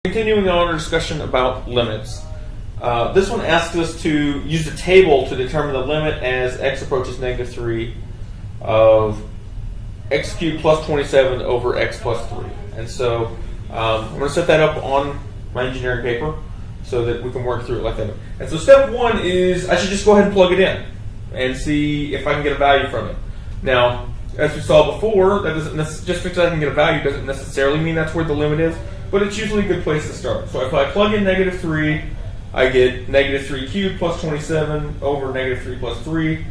Continuing on our discussion about limits, this one asks us to use the table to determine the limit as x approaches negative 3 of x cubed plus 27 over x plus 3. And so I'm going to set that up on my engineering paper so that we can work through it like that. And so step one is I should just go ahead and plug it in and see if I can get a value from it. Now, as we saw before, that doesn't just because I can get a value doesn't necessarily mean that's where the limit is, but it's usually a good place to start. So if I plug in negative 3, I get negative 3 cubed plus 27 over negative 3 plus 3.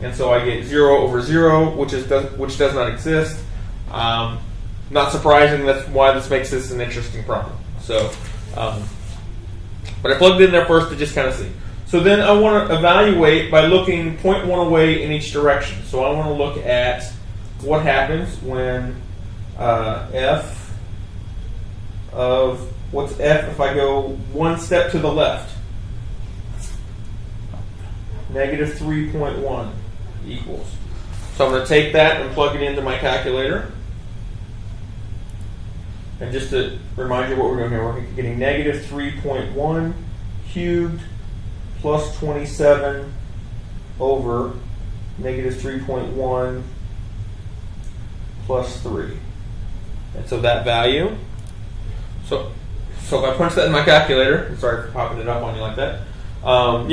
And so I get 0 over 0, which does not exist. Not surprising, that's why this makes this an interesting problem. So, but I plugged it in there first to just kind of see. So then I want to evaluate by looking 0.1 away in each direction. So I want to look at what happens when f of, what's f if I go one step to the left? Negative 3.1 equals. So I'm going to take that and plug it into my calculator. And just to remind you what we're doing here, we're getting negative 3.1 cubed plus 27 over negative 3.1 plus 3. And so that value, so if I punch that in my calculator, sorry for popping it up on you like that, punch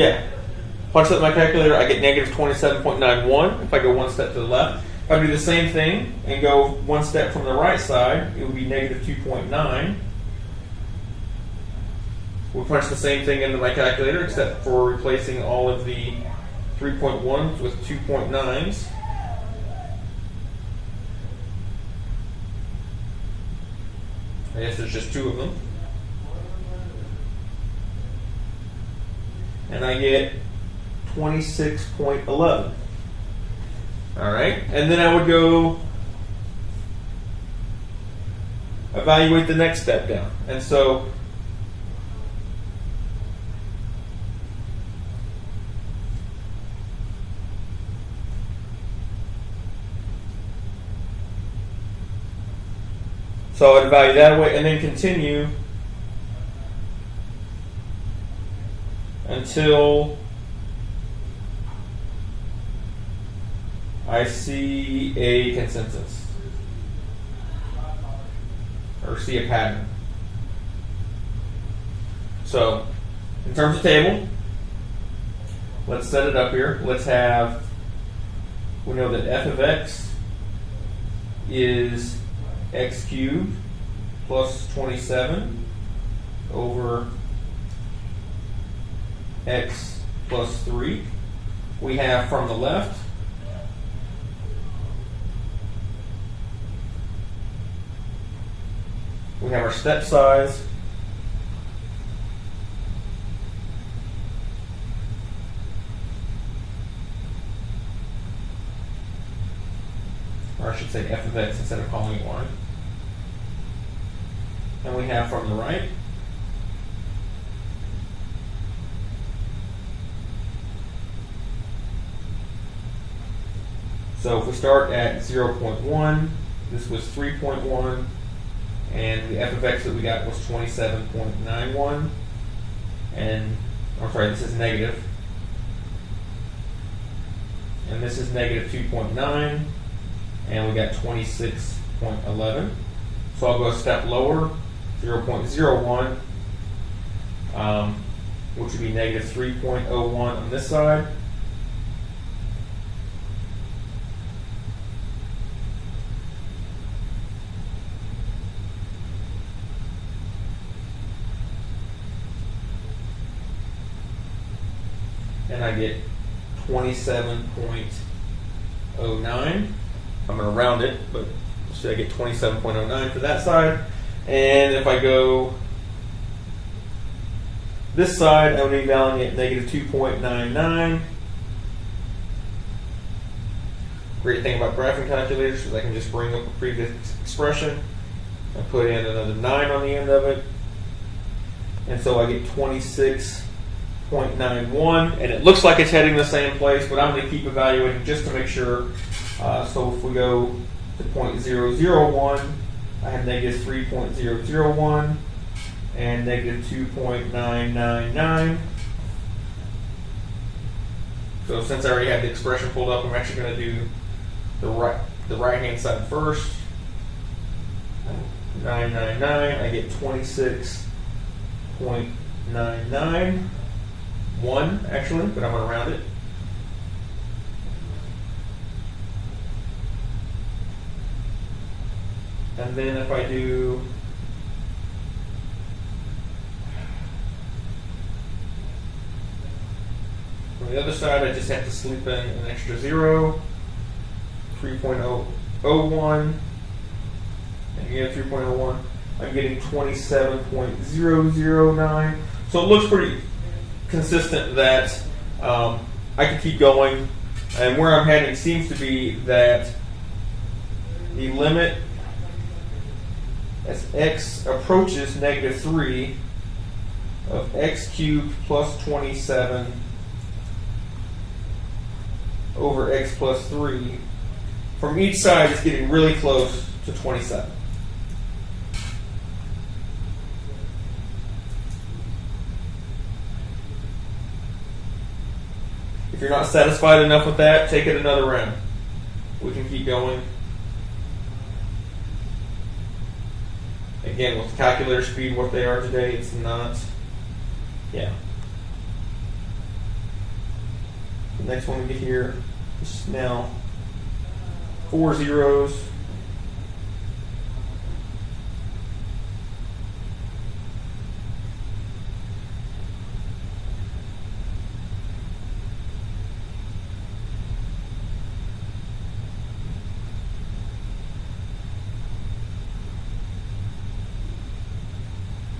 that in my calculator, I get negative 27.91 if I go one step to the left. If I do the same thing and go one step from the right side, it would be negative 2.9. We'll punch the same thing into my calculator except for replacing all of the 3.1s with 2.9s. I guess there's just two of them. And I get 26.11. All right, and then I would go evaluate the next step down. And so I'd evaluate that way and then continue until I see a consensus or see a pattern. So, in terms of table, let's set it up here. Let's have, we know that f of x is x cubed plus 27 over x plus 3. We have from the left we have our step size, or I should say f of x instead of calling it y. And we have from the right so if we start at 0.1, this was 3.1, and the f of x that we got was 27.91, and I'm sorry, this is negative, and this is negative 2.9, and we got 26.11. So I'll go a step lower, 0.01, which would be negative 3.01 on this side. And I get 27.09. I'm going to round it, but so I get 27.09 for that side. And if I go this side, I would be valuing at negative 2.99. Great thing about graphing calculators is I can just bring up a previous expression and put in another 9 on the end of it. And so I get 26.91, and it looks like it's heading the same place, but I'm going to keep evaluating just to make sure. So if we go to 0.001, I have negative 3.001, and negative 2.999. So since I already have the expression pulled up, I'm actually going to do the right hand side first. 999, I get 26.991 actually, but I'm going to round it. And then if I do on the other side, I just have to sleep in an extra 0, 3.001, and again 3.01. I'm getting 27.009. So it looks pretty consistent that I can keep going. And where I'm heading seems to be that the limit as x approaches negative 3 of x cubed plus 27 over x plus 3 from each side is getting really close to 27. If you're not satisfied enough with that, take it another round. We can keep going. Again, with the calculator speed what they are today, it's not, yeah. The next one we get here is now 4 zeros.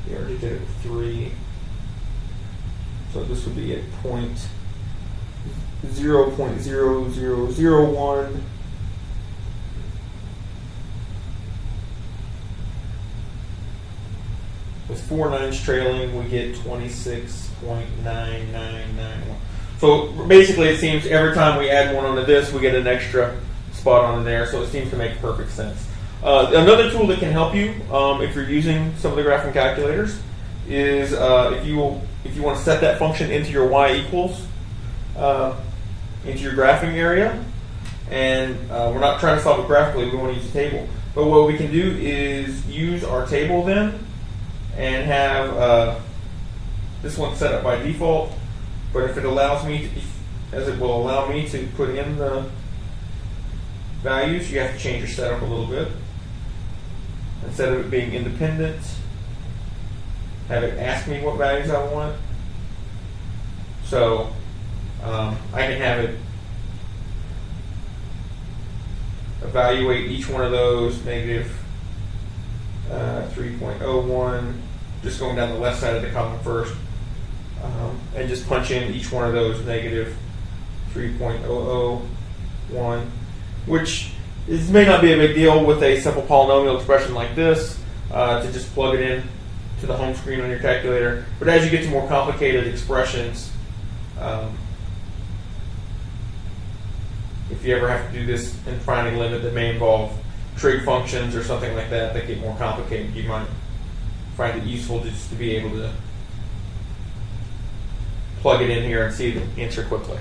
We already did it with 3. So this would be at 0.0001. With 4 nines trailing, we get 26.9991. So basically, it seems every time we add one onto this, we get an extra spot onto there. So it seems to make perfect sense. Another tool that can help you if you're using some of the graphing calculators is if you want to set that function into your y equals into your graphing area, and we're not trying to solve it graphically, we want to use a table. But what we can do is use our table then and have this one set up by default. But if it allows me to, as it will allow me to put in the values, you have to change your setup a little bit. Instead of it being independent, have it ask me what values I want. So I can have it evaluate each one of those, negative 3.01, just going down the left side of the column first, and just punch in each one of those, negative 3.001, which may not be a big deal with a simple polynomial expression like this, to just plug it in to the home screen on your calculator. But as you get to more complicated expressions, if you ever have to do this in finding a limit that may involve trig functions or something like that that get more complicated, you might find it useful just to be able to plug it in here and see the answer quickly.